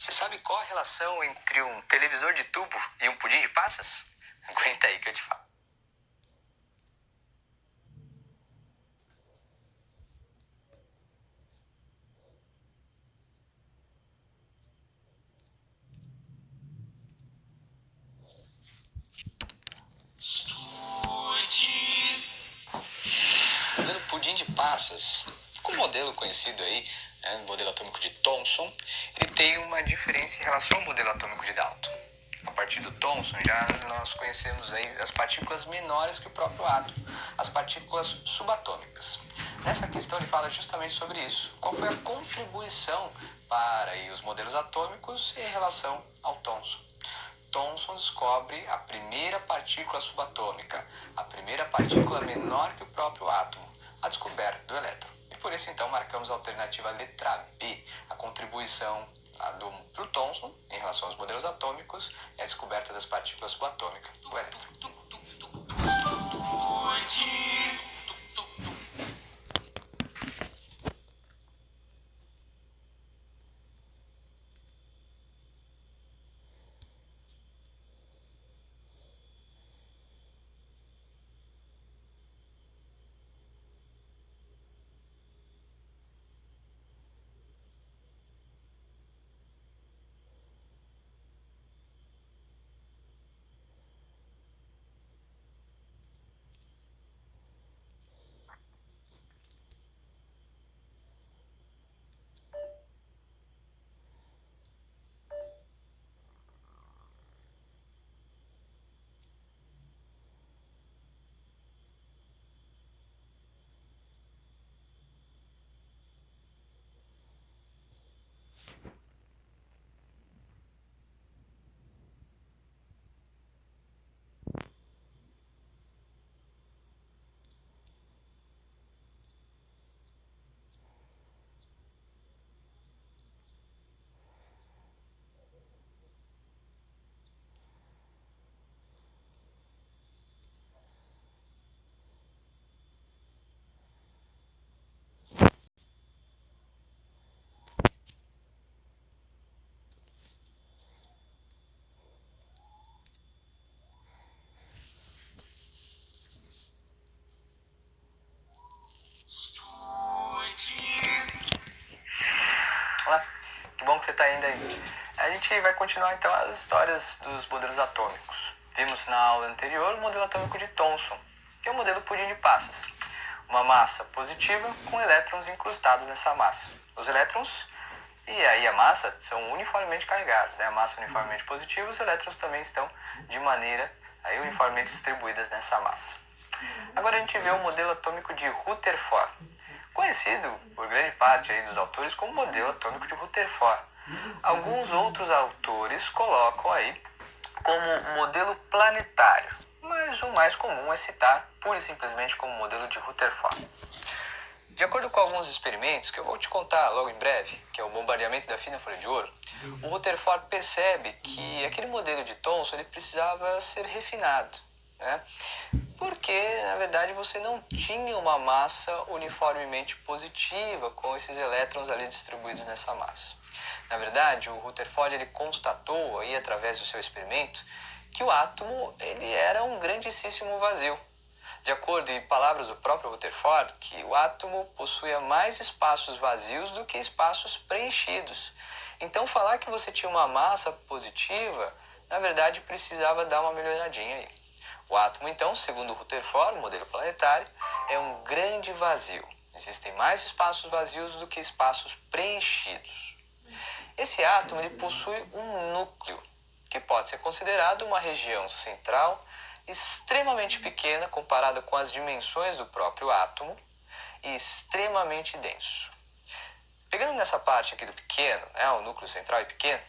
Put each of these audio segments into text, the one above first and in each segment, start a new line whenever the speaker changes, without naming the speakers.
Você sabe qual a relação entre um televisor de tubo e um pudim de passas? Aguenta aí que eu te falo. O modelo pudim de passas, com o modelo conhecido aí, o modelo atômico de Thomson, ele tem uma diferença em relação ao modelo atômico de Dalton. A partir do Thomson, já nós conhecemos aí as partículas menores que o próprio átomo, as partículas subatômicas. Nessa questão ele fala justamente sobre isso. Qual foi a contribuição para aí, os modelos atômicos em relação ao Thomson? Thomson descobre a primeira partícula subatômica, a primeira partícula menor que o próprio átomo, a descoberta do elétron. E por isso então marcamos a alternativa letra B, a contribuição para o Thomson em relação aos modelos atômicos e a descoberta das partículas subatômicas, o elétron. Olá, que bom que você está ainda aí. A gente vai continuar então as histórias dos modelos atômicos. Vimos na aula anterior o modelo atômico de Thomson, que é o modelo pudim de passas. Uma massa positiva com elétrons incrustados nessa massa. Os elétrons e aí a massa são uniformemente carregados, né? A massa uniformemente positiva, os elétrons também estão de maneira aí uniformemente distribuídas nessa massa. Agora a gente vê o modelo atômico de Rutherford, conhecido por grande parte aí dos autores como modelo atômico de Rutherford. Alguns outros autores colocam aí como modelo planetário, mas o mais comum é citar pura e simplesmente como modelo de Rutherford. De acordo com alguns experimentos, que eu vou te contar logo em breve, que é o bombardeamento da fina folha de ouro, o Rutherford percebe que aquele modelo de Thomson ele precisava ser refinado, né? Porque, na verdade, você não tinha uma massa uniformemente positiva com esses elétrons ali distribuídos nessa massa. Na verdade, o Rutherford ele constatou, aí, através do seu experimento, que o átomo ele era um grandíssimo vazio. De acordo em palavras do próprio Rutherford, que o átomo possuía mais espaços vazios do que espaços preenchidos. Então, falar que você tinha uma massa positiva, na verdade, precisava dar uma melhoradinha aí. O átomo, então, segundo Rutherford, modelo planetário, é um grande vazio. Existem mais espaços vazios do que espaços preenchidos. Esse átomo ele possui um núcleo, que pode ser considerado uma região central extremamente pequena comparada com as dimensões do próprio átomo e extremamente denso. Pegando nessa parte aqui do pequeno, o núcleo central é pequeno,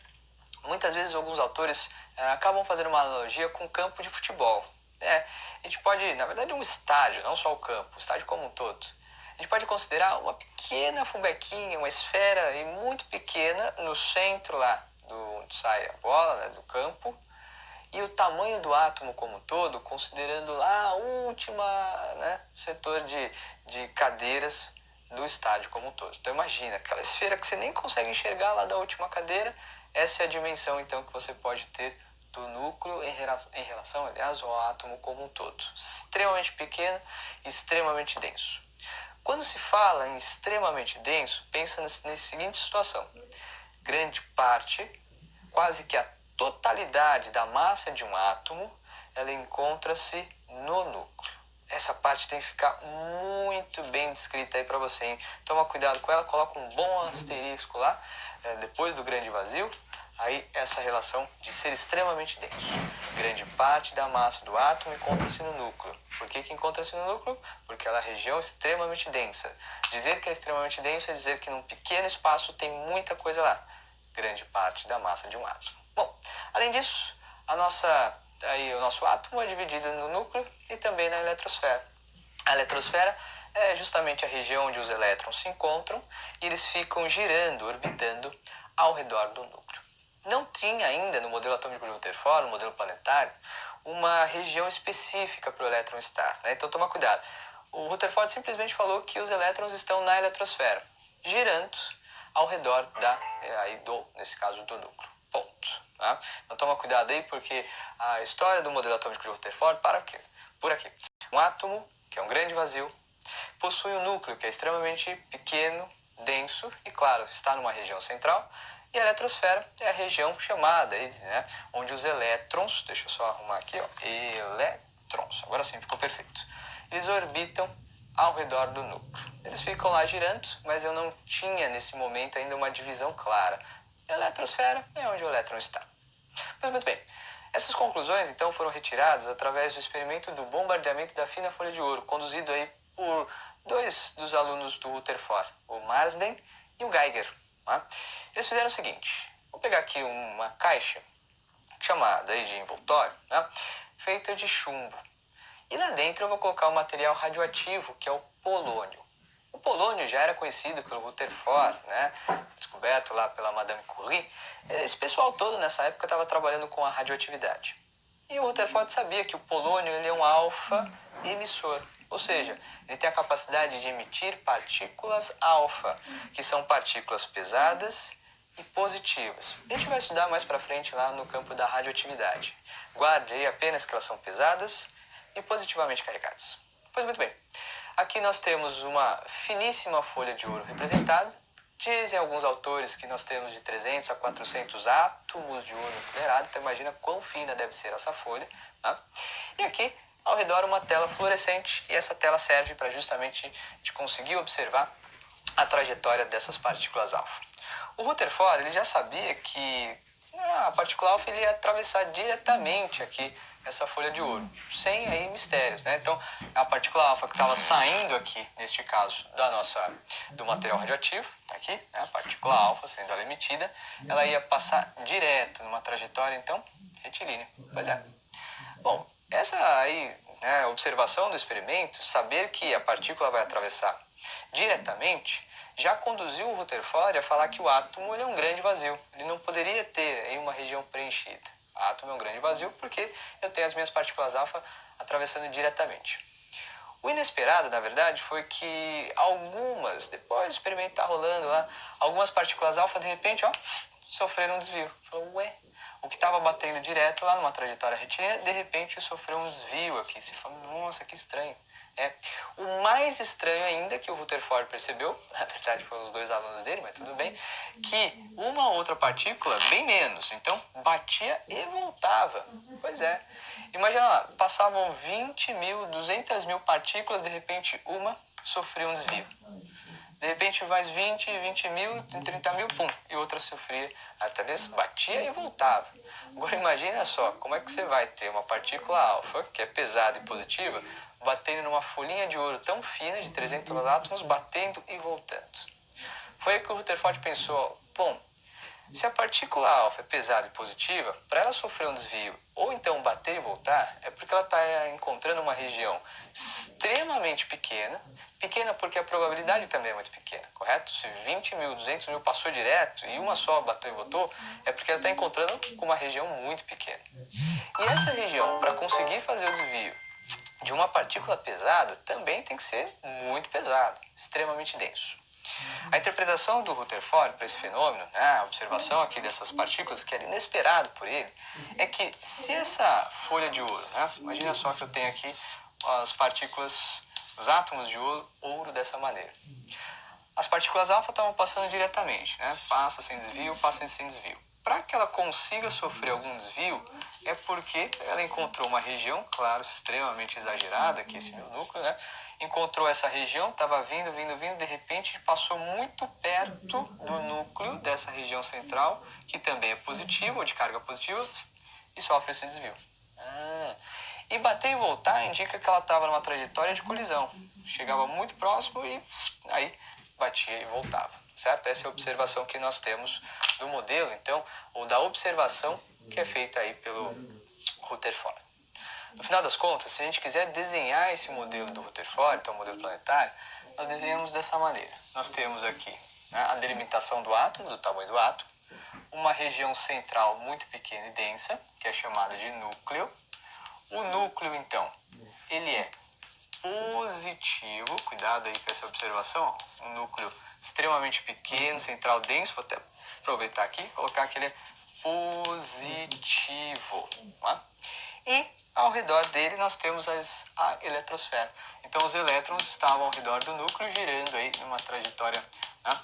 muitas vezes alguns autores acabam fazendo uma analogia com o campo de futebol. A gente pode, na verdade, um estádio, não só o campo, o estádio como um todo. A gente pode considerar uma pequena fumequinha, uma esfera muito pequena no centro lá onde sai a bola, né, do campo, e o tamanho do átomo como um todo, considerando lá a última, né, setor de cadeiras do estádio como um todo. Então imagina, aquela esfera que você nem consegue enxergar lá da última cadeira, Essa é a dimensão, então, que você pode ter do núcleo em relação, aliás, ao átomo como um todo. Extremamente pequeno e extremamente denso. Quando se fala em extremamente denso, pensa nessa seguinte situação. Grande parte, quase que a totalidade da massa de um átomo, ela encontra-se no núcleo. Essa parte tem que ficar muito bem descrita aí para você, hein? Toma cuidado com ela, coloca um bom asterisco lá, depois do grande vazio, aí essa relação de ser extremamente denso. Grande parte da massa do átomo encontra-se no núcleo. Por que encontra-se no núcleo? Porque ela é uma região extremamente densa. Dizer que é extremamente denso é dizer que num pequeno espaço tem muita coisa lá. Grande parte da massa de um átomo. Bom, além disso, o nosso átomo é dividido no núcleo e também na eletrosfera. A eletrosfera é justamente a região onde os elétrons se encontram e eles ficam girando, orbitando ao redor do núcleo. Não tinha ainda no modelo atômico de Rutherford, no modelo planetário, uma região específica para o elétron estar, né? Então toma cuidado. O Rutherford simplesmente falou que os elétrons estão na eletrosfera, girando ao redor nesse caso, do núcleo. Ponto. Tá? Então toma cuidado aí, porque a história do modelo atômico de Rutherford para aqui, por aqui. Um átomo, que é um grande vazio, possui um núcleo que é extremamente pequeno, denso e, claro, está numa região central. E a eletrosfera é a região chamada, né, onde os elétrons, deixa eu só arrumar aqui, ó, elétrons, agora sim ficou perfeito. Eles orbitam ao redor do núcleo. Eles ficam lá girando, mas eu não tinha nesse momento ainda uma divisão clara. A eletrosfera é onde o elétron está. Mas muito bem, essas conclusões então foram retiradas através do experimento do bombardeamento da fina folha de ouro, conduzido aí por dois dos alunos do Rutherford, o Marsden e o Geiger. Tá? Eles fizeram o seguinte, vou pegar aqui uma caixa chamada aí de envoltório, né, feita de chumbo. E lá dentro eu vou colocar um material radioativo, que é o polônio. O polônio já era conhecido pelo Rutherford, né? Descoberto lá pela Madame Curie. Esse pessoal todo nessa época estava trabalhando com a radioatividade. E o Rutherford sabia que o polônio ele é um alfa emissor, ou seja, ele tem a capacidade de emitir partículas alfa, que são partículas pesadas e positivas. A gente vai estudar mais para frente lá no campo da radioatividade. Guarde aí apenas que elas são pesadas e positivamente carregadas. Pois muito bem, aqui nós temos uma finíssima folha de ouro representada. Dizem alguns autores que nós temos de 300 a 400 átomos de ouro enfileirado, então imagina quão fina deve ser essa folha. Tá? E aqui, ao redor, uma tela fluorescente, e essa tela serve para justamente a gente conseguir observar a trajetória dessas partículas alfa. O Rutherford ele já sabia que a partícula alfa ele ia atravessar diretamente aqui essa folha de ouro, sem aí mistérios, né? Então, a partícula alfa que estava saindo aqui, neste caso, do material radioativo, tá aqui, né? A partícula alfa sendo ela emitida, ela ia passar direto numa trajetória, então, retilínea. Pois é. Bom, essa aí, né, observação do experimento, saber que a partícula vai atravessar diretamente, já conduziu o Rutherford a falar que o átomo ele é um grande vazio. Ele não poderia ter aí uma região preenchida. O átomo é um grande vazio porque eu tenho as minhas partículas alfa atravessando diretamente. O inesperado, na verdade, foi que depois do experimento estar rolando lá, algumas partículas alfa, de repente, ó, sofreram um desvio. Falou, ué, o que estava batendo direto lá numa trajetória retilínea, de repente sofreu um desvio aqui. Você fala, nossa, que estranho. O mais estranho ainda que o Rutherford percebeu, na verdade foram os dois alunos dele, mas tudo bem, que uma outra partícula, bem menos, então batia e voltava. Pois é. Imagina lá, passavam 20 mil, 200 mil partículas, de repente uma sofria um desvio. De repente mais 20 mil, 30 mil, pum, e outra sofria. Até vezes batia e voltava. Agora imagina só, como é que você vai ter uma partícula alfa, que é pesada e positiva, batendo numa folhinha de ouro tão fina, de 300 átomos, batendo e voltando. Foi aí que o Rutherford pensou, bom, se a partícula alfa é pesada e positiva, para ela sofrer um desvio ou então bater e voltar, é porque ela está encontrando uma região extremamente pequena, pequena porque a probabilidade também é muito pequena, correto? Se 20 mil, 200 mil passou direto e uma só bateu e voltou, é porque ela está encontrando com uma região muito pequena. E essa região, para conseguir fazer o desvio de uma partícula pesada, também tem que ser muito pesado, extremamente denso. A interpretação do Rutherford para esse fenômeno, né, a observação aqui dessas partículas, que era inesperado por ele, é que se essa folha de ouro, né, imagina só que eu tenho aqui as partículas, os átomos de ouro dessa maneira. As partículas alfa estavam passando diretamente, né, passa sem desvio, passa sem desvio. Para que ela consiga sofrer algum desvio, é porque ela encontrou uma região, claro, extremamente exagerada, que é esse meu núcleo, né? Encontrou essa região, estava vindo, de repente passou muito perto do núcleo dessa região central, que também é positivo, ou de carga positiva, e sofre esse desvio. E bater e voltar indica que ela estava numa trajetória de colisão. Chegava muito próximo e aí batia e voltava, certo? Essa é a observação que nós temos do modelo, então, ou da observação que é feita aí pelo Rutherford. No final das contas, se a gente quiser desenhar esse modelo do Rutherford, então o modelo planetário, nós desenhamos dessa maneira. Nós temos aqui, né, a delimitação do átomo, do tamanho do átomo, uma região central muito pequena e densa, que é chamada de núcleo. O núcleo, então, ele é positivo, cuidado aí com essa observação, ó, um núcleo extremamente pequeno, central denso, vou até aproveitar aqui e colocar que ele é positivo. Tá? E ao redor dele nós temos a eletrosfera. Então os elétrons estavam ao redor do núcleo, girando aí numa trajetória, né,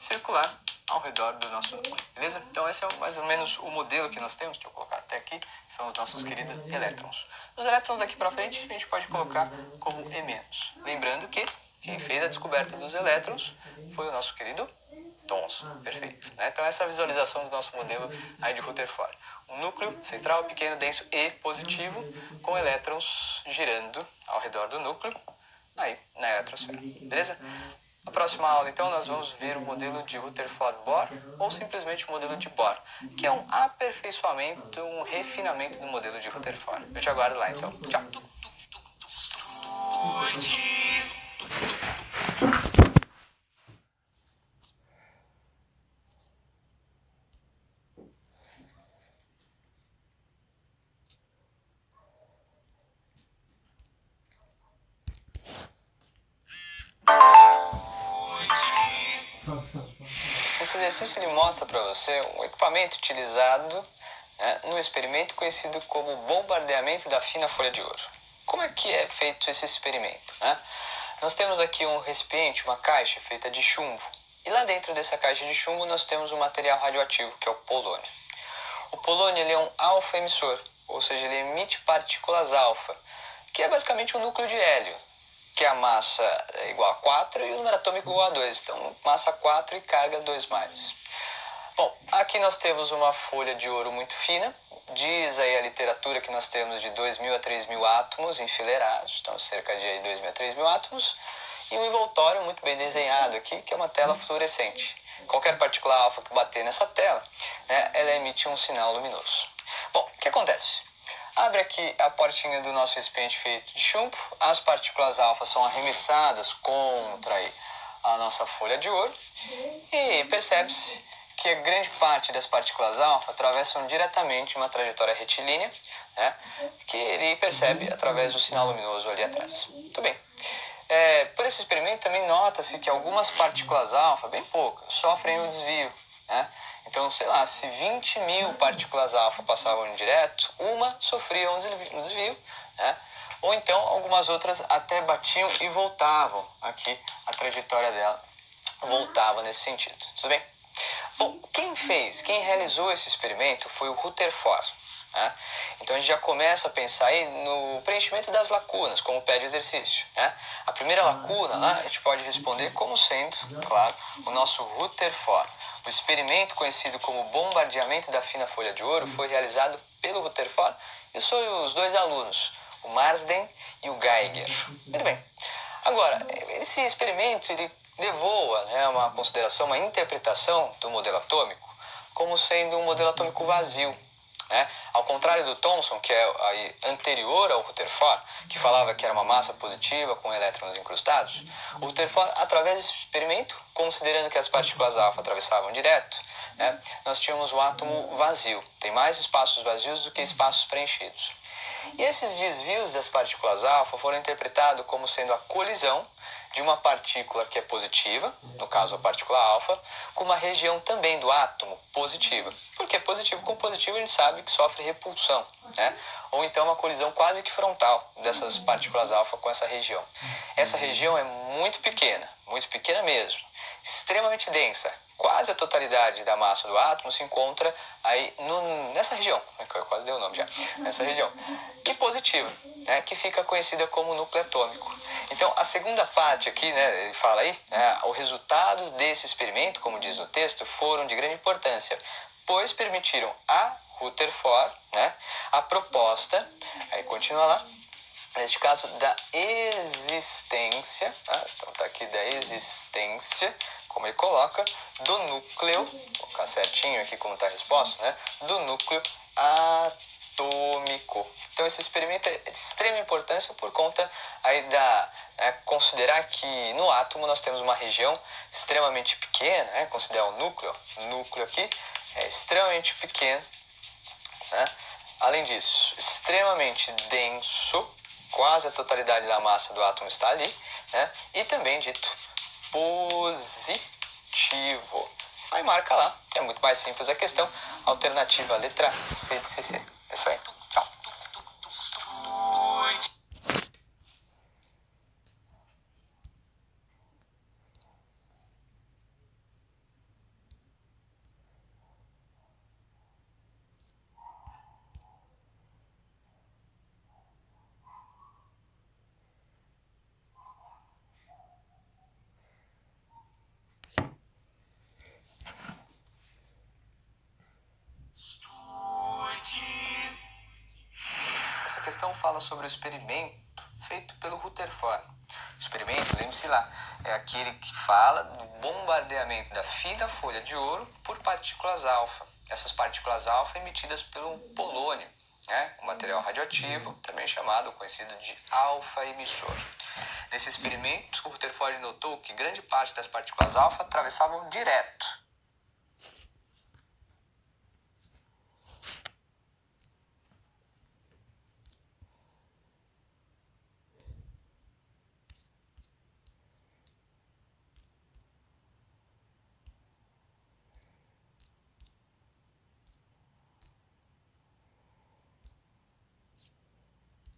circular ao redor do nosso núcleo, beleza? Então esse é mais ou menos o modelo que nós temos, deixa eu colocar até aqui, são os nossos queridos elétrons. Os elétrons daqui para frente a gente pode colocar como E-. Lembrando que quem fez a descoberta dos elétrons foi o nosso querido Thomson, perfeito. Né? Então essa é a visualização do nosso modelo aí de Rutherford. Um núcleo central, pequeno, denso e positivo, com elétrons girando ao redor do núcleo, aí na eletrosfera, beleza? Na próxima aula, então, nós vamos ver o modelo de Rutherford-Bohr, ou simplesmente o modelo de Bohr, que é um aperfeiçoamento, um refinamento do modelo de Rutherford. Eu te aguardo lá, então. Tchau! Esse exercício ele mostra para você um equipamento utilizado, né, no experimento conhecido como bombardeamento da fina folha de ouro. Como é que é feito esse experimento? Né? Nós temos aqui um recipiente, uma caixa feita de chumbo. E lá dentro dessa caixa de chumbo nós temos um material radioativo, que é o polônio. O polônio ele é um alfa-emissor, ou seja, ele emite partículas alfa, que é basicamente um núcleo de hélio, que a massa é igual a 4 e o número atômico igual a 2. Então, massa 4 e carga 2 mais. Bom, aqui nós temos uma folha de ouro muito fina. Diz aí a literatura que nós temos de 2.000 a 3.000 átomos enfileirados. Então, cerca de 2.000 a 3.000 átomos. E um envoltório muito bem desenhado aqui, que é uma tela fluorescente. Qualquer partícula alfa que bater nessa tela, né, ela emite um sinal luminoso. Bom, o que acontece? Abre aqui a portinha do nosso recipiente feito de chumbo, as partículas alfa são arremessadas contra aí a nossa folha de ouro e percebe-se que a grande parte das partículas alfa atravessam diretamente uma trajetória retilínea, né, que ele percebe através do sinal luminoso ali atrás. Muito bem. Por esse experimento também nota-se que algumas partículas alfa, bem poucas, sofrem um desvio, né? Então, sei lá, se 20.000 partículas alfa passavam direto, uma sofria um desvio, né? Ou então algumas outras até batiam e voltavam aqui, a trajetória dela voltava nesse sentido. Tudo bem? Bom, quem realizou esse experimento foi o Rutherford. Né? Então a gente já começa a pensar aí no preenchimento das lacunas, como pede o exercício. Né? A primeira lacuna lá a gente pode responder como sendo, claro, o nosso Rutherford. O experimento conhecido como bombardeamento da fina folha de ouro foi realizado pelo Rutherford e os dois alunos, o Marsden e o Geiger. Muito bem. Agora, esse experimento ele levou a, né, uma consideração, uma interpretação do modelo atômico como sendo um modelo atômico vazio. Né? Ao contrário do Thomson, que é aí anterior ao Rutherford, que falava que era uma massa positiva com elétrons incrustados, o Rutherford, através desse experimento, considerando que as partículas alfa atravessavam direto, né, nós tínhamos o átomo vazio. Tem mais espaços vazios do que espaços preenchidos. E esses desvios das partículas alfa foram interpretados como sendo a colisão de uma partícula que é positiva, no caso a partícula alfa, com uma região também do átomo positiva. Porque positivo com positivo a gente sabe que sofre repulsão, né? Ou então uma colisão quase que frontal dessas partículas alfa com essa região. Essa região é muito pequena mesmo, extremamente densa. Quase a totalidade da massa do átomo se encontra aí nessa região, eu quase dei o nome já, nessa região, e positiva, né, que fica conhecida como núcleo atômico. Então, a segunda parte aqui, né, ele fala aí, os resultados desse experimento, como diz no texto, foram de grande importância, pois permitiram a Rutherford, né, a proposta, aí continua lá, neste caso, da existência, então está aqui da existência, como ele coloca, do núcleo, vou colocar certinho aqui como está a resposta, né, do núcleo atômico. Então esse experimento é de extrema importância por conta aí considerar que no átomo nós temos uma região extremamente pequena, considerar o núcleo aqui é extremamente pequeno, né? Além disso, extremamente denso, quase a totalidade da massa do átomo está ali, né? E também dito positivo. Aí marca lá, é muito mais simples a questão. Alternativa letra C de CC. É isso aí. Tchau. Essa questão fala sobre o experimento feito pelo Rutherford. O experimento, lembre-se lá, é aquele que fala do bombardeamento da fina folha de ouro por partículas alfa. Essas partículas alfa emitidas pelo polônio, né? Um material radioativo, também conhecido de alfa emissor. Nesse experimento, o Rutherford notou que grande parte das partículas alfa atravessavam direto